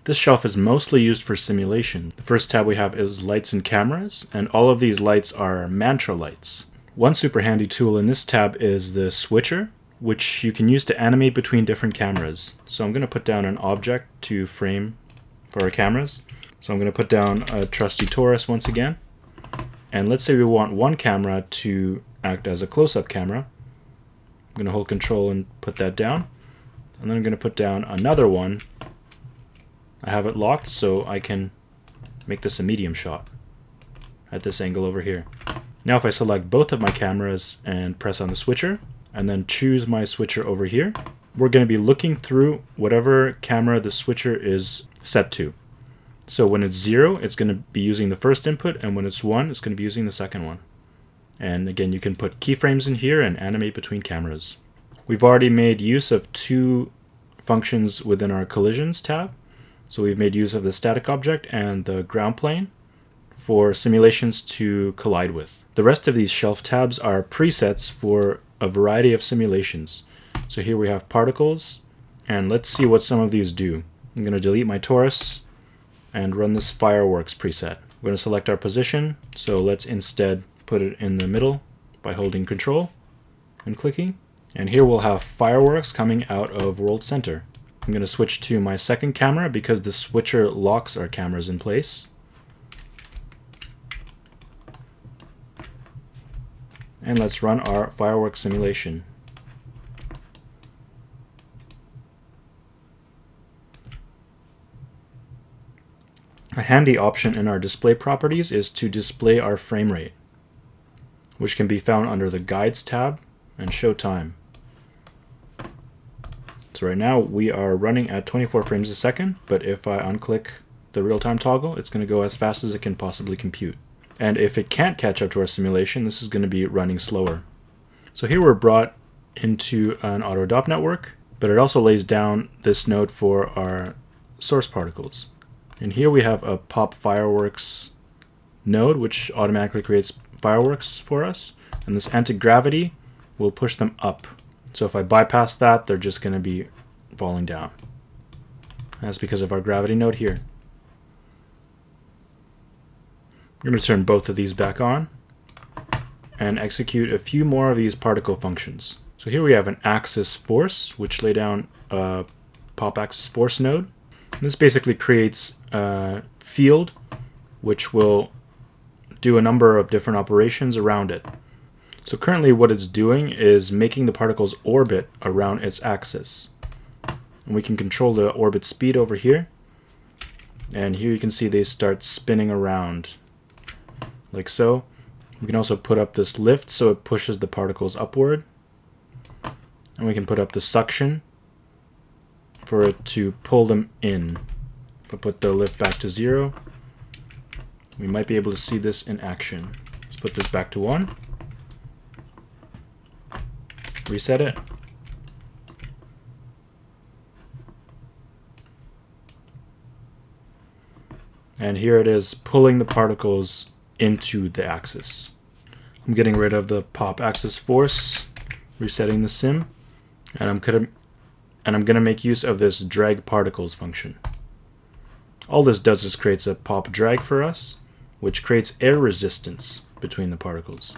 This shelf is mostly used for simulation. The first tab we have is lights and cameras, and all of these lights are mantra lights. One super handy tool in this tab is the switcher, which you can use to animate between different cameras. So I'm going to put down an object to frame for our cameras. So I'm going to put down a trusty torus once again. And let's say we want one camera to act as a close-up camera. I'm going to hold Control and put that down. And then I'm going to put down another one. I have it locked so I can make this a medium shot at this angle over here. Now if I select both of my cameras and press on the switcher and then choose my switcher over here, we're going to be looking through whatever camera the switcher is set to. So when it's 0, it's going to be using the first input, and when it's 1, it's going to be using the second one. And again, you can put keyframes in here and animate between cameras. We've already made use of 2 functions within our collisions tab. So we've made use of the static object and the ground plane for simulations to collide with. The rest of these shelf tabs are presets for a variety of simulations. So here we have particles, and let's see what some of these do. I'm going to delete my torus and run this fireworks preset. We're going to select our position, so let's instead put it in the middle by holding Control and clicking. And here we'll have fireworks coming out of world center. I'm going to switch to my second camera because the switcher locks our cameras in place. And let's run our fireworks simulation. A handy option in our display properties is to display our frame rate, which can be found under the Guides tab and Show Time. So right now we are running at 24 frames a second, but if I unclick the real-time toggle, it's going to go as fast as it can possibly compute. And if it can't catch up to our simulation, this is going to be running slower. So here we're brought into an auto-adopt network, but it also lays down this node for our source particles. And here we have a pop fireworks node, which automatically creates fireworks for us. And this anti-gravity will push them up. So if I bypass that, they're just going to be falling down. That's because of our gravity node here. We're going to turn both of these back on and execute a few more of these particle functions. So here we have an axis force, which lay down a pop axis force node. And this basically creates a field which will do a number of different operations around it. So currently what it's doing is making the particles orbit around its axis. And we can control the orbit speed over here. And here you can see they start spinning around like so. We can also put up this lift so it pushes the particles upward. And we can put up the suction for it to pull them in. If I put the lift back to 0, we might be able to see this in action. Let's put this back to 1. Reset it. And here it is pulling the particles into the axis. I'm getting rid of the pop axis force, resetting the sim, and I'm gonna make use of this drag particles function. All this does is creates a pop drag for us, which creates air resistance between the particles.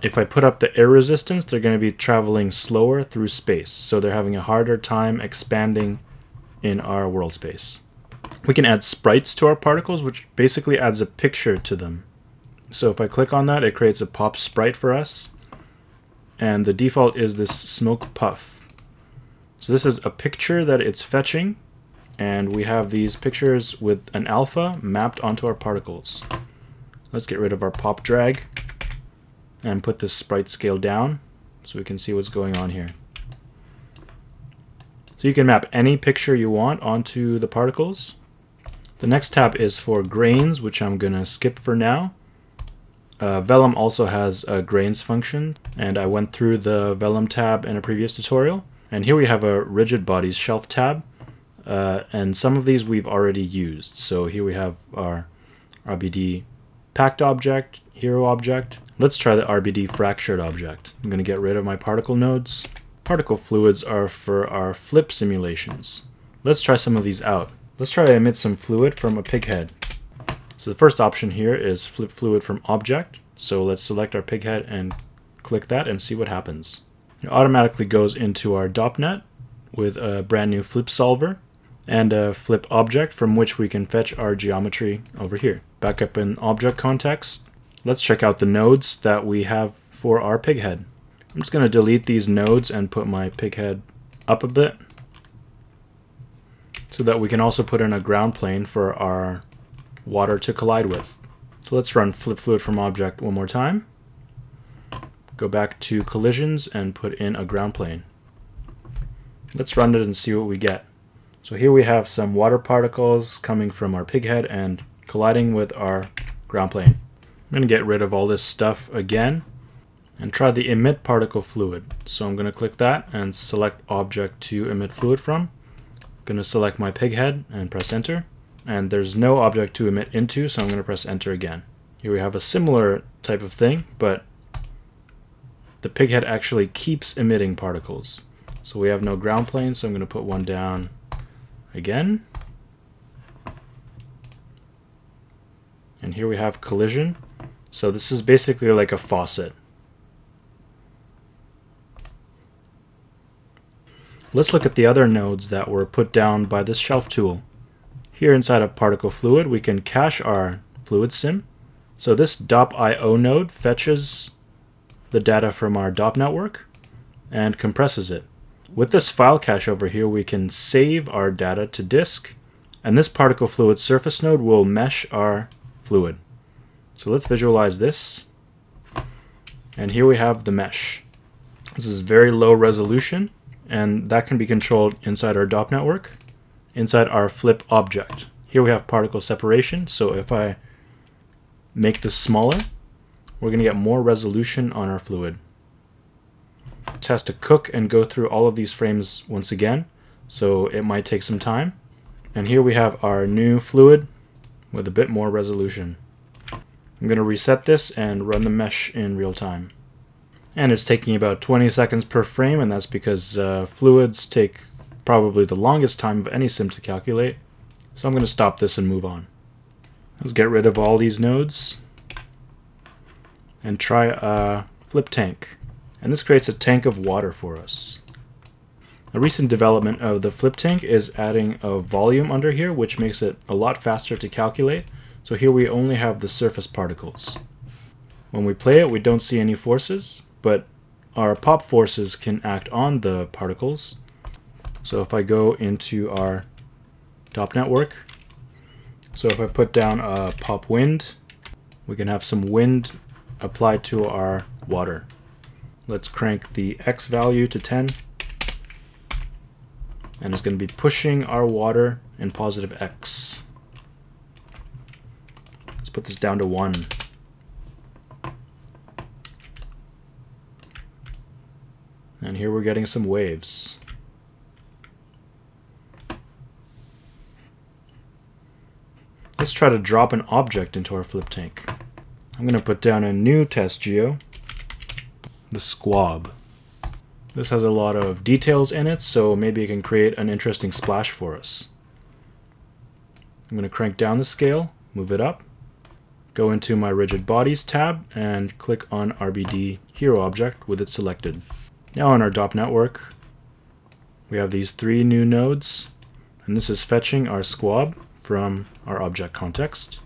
If I put up the air resistance, they're going to be traveling slower through space, so they're having a harder time expanding in our world space. We can add sprites to our particles, which basically adds a picture to them. So if I click on that, it creates a pop sprite for us, and the default is this smoke puff. So this is a picture that it's fetching, and we have these pictures with an alpha mapped onto our particles. Let's get rid of our pop drag and put this sprite scale down so we can see what's going on here. So you can map any picture you want onto the particles. The next tab is for grains, which I'm gonna skip for now. Vellum also has a grains function, and I went through the Vellum tab in a previous tutorial. And here we have a rigid bodies shelf tab, and some of these we've already used. So here we have our RBD packed object, hero object. Let's try the RBD fractured object. I'm going to get rid of my particle nodes. Particle fluids are for our flip simulations. Let's try some of these out. Let's try to emit some fluid from a pig head. So the first option here is flip fluid from object. So let's select our pig head and click that and see what happens. It automatically goes into our DOP.NET with a brand new flip solver and a flip object from which we can fetch our geometry over here. Back up in object context, let's check out the nodes that we have for our pig head. I'm just going to delete these nodes and put my pig head up a bit so that we can also put in a ground plane for our water to collide with. So let's run flip fluid from object one more time. Go back to collisions and put in a ground plane. Let's run it and see what we get. So here we have some water particles coming from our pig head and colliding with our ground plane. I'm going to get rid of all this stuff again and try the emit particle fluid. So I'm going to click that and select object to emit fluid from. I'm going to select my pig head and press enter. And there's no object to emit into, so I'm going to press enter again. Here we have a similar type of thing, but the pig head actually keeps emitting particles. So we have no ground plane, so I'm going to put one down again. And here we have collision. So this is basically like a faucet. Let's look at the other nodes that were put down by this shelf tool. Here inside of particle fluid, we can cache our fluid sim. So this .io node fetches the data from our DOP network and compresses it. With this file cache over here, we can save our data to disk, and this particle fluid surface node will mesh our fluid. So let's visualize this. And here we have the mesh. This is very low resolution, and that can be controlled inside our DOP network. Inside our flip object. Here we have particle separation, so if I make this smaller, we're going to get more resolution on our fluid. It has to cook and go through all of these frames once again, so it might take some time. And here we have our new fluid with a bit more resolution. I'm going to reset this and run the mesh in real time. And it's taking about 20 seconds per frame, and that's because fluids take probably the longest time of any sim to calculate. So I'm going to stop this and move on. Let's get rid of all these nodes and try a flip tank. And this creates a tank of water for us. A recent development of the flip tank is adding a volume under here, which makes it a lot faster to calculate. So here we only have the surface particles. When we play it, we don't see any forces, but our pop forces can act on the particles. So if I go into our DOP network, so if I put down a pop wind, we can have some wind applied to our water. Let's crank the X value to 10. And it's going to be pushing our water in positive X. Let's put this down to 1. And here we're getting some waves. Let's try to drop an object into our flip tank. I'm going to put down a new test geo, the squab. This has a lot of details in it, so maybe it can create an interesting splash for us. I'm going to crank down the scale, move it up, go into my rigid bodies tab, and click on RBD hero object with it selected. Now on our DOP network, we have these 3 new nodes, and this is fetching our squab from our object context.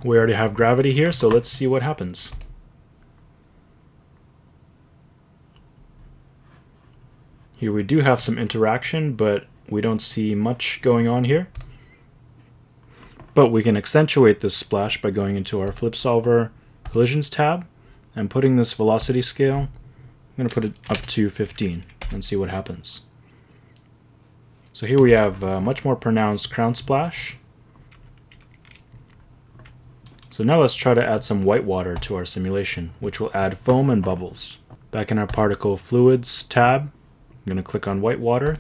We already have gravity here, so let's see what happens. Here we do have some interaction, but we don't see much going on here. But we can accentuate this splash by going into our flip solver collisions tab and putting this velocity scale. I'm going to put it up to 15 and see what happens. So here we have a much more pronounced crown splash. So now let's try to add some white water to our simulation, which will add foam and bubbles. Back in our particle fluids tab, I'm going to click on white water,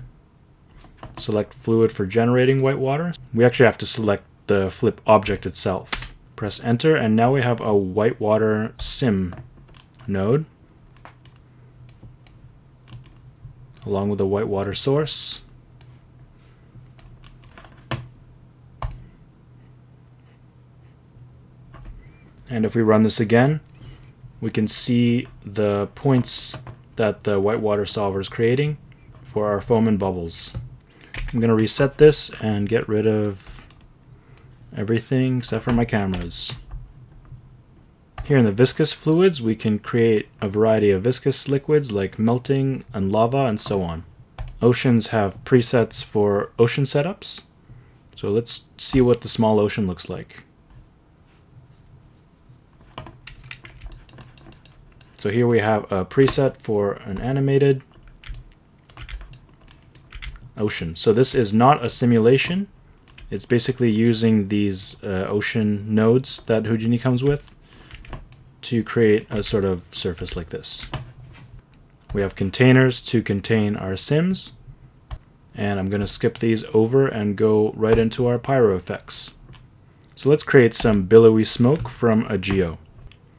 select fluid for generating white water. We actually have to select the flip object itself. Press enter, and now we have a white water sim node along with a white water source. And if we run this again, we can see the points that the whitewater solver is creating for our foam and bubbles. I'm going to reset this and get rid of everything except for my cameras. Here in the viscous fluids, we can create a variety of viscous liquids like melting and lava and so on. Oceans have presets for ocean setups. So let's see what the small ocean looks like. So here we have a preset for an animated ocean. So this is not a simulation. It's basically using these ocean nodes that Houdini comes with to create a sort of surface like this. We have containers to contain our sims. And I'm going to skip these over and go right into our pyro effects. So let's create some billowy smoke from a geo.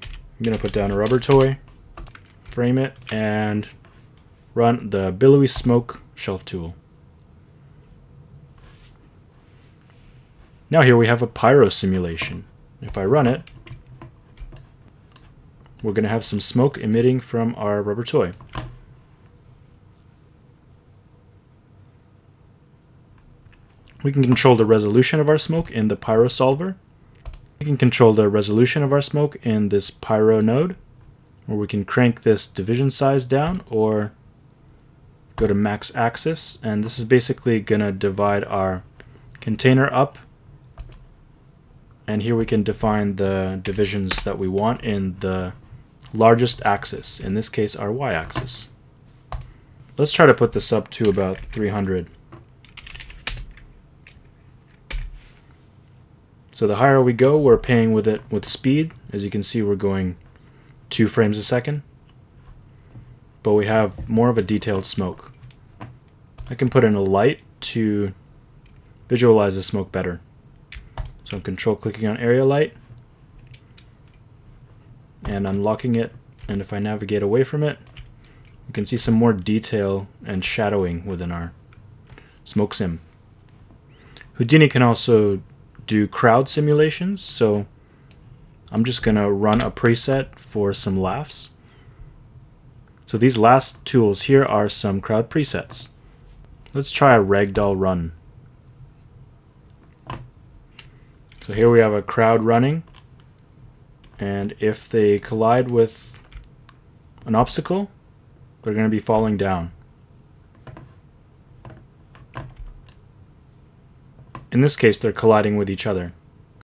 I'm going to put down a rubber toy, frame it, and run the billowy smoke shelf tool. Now here we have a pyro simulation. If I run it, we're going to have some smoke emitting from our rubber toy. We can control the resolution of our smoke in the pyro solver. We can control the resolution of our smoke in this pyro node, where we can crank this division size down or go to max axis, and this is basically going to divide our container up, and here we can define the divisions that we want in the largest axis, in this case our y-axis. Let's try to put this up to about 300. So the higher we go, we're paying with it with speed. As you can see, we're going 2 frames a second. But we have more of a detailed smoke. I can put in a light to visualize the smoke better. So I'm control clicking on area light and unlocking it. And if I navigate away from it, you can see some more detail and shadowing within our smoke sim. Houdini can also do crowd simulations, so I'm just gonna run a preset for some laughs. So these last tools here are some crowd presets. Let's try a ragdoll run. So here we have a crowd running, and if they collide with an obstacle, they're going to be falling down. In this case, they're colliding with each other.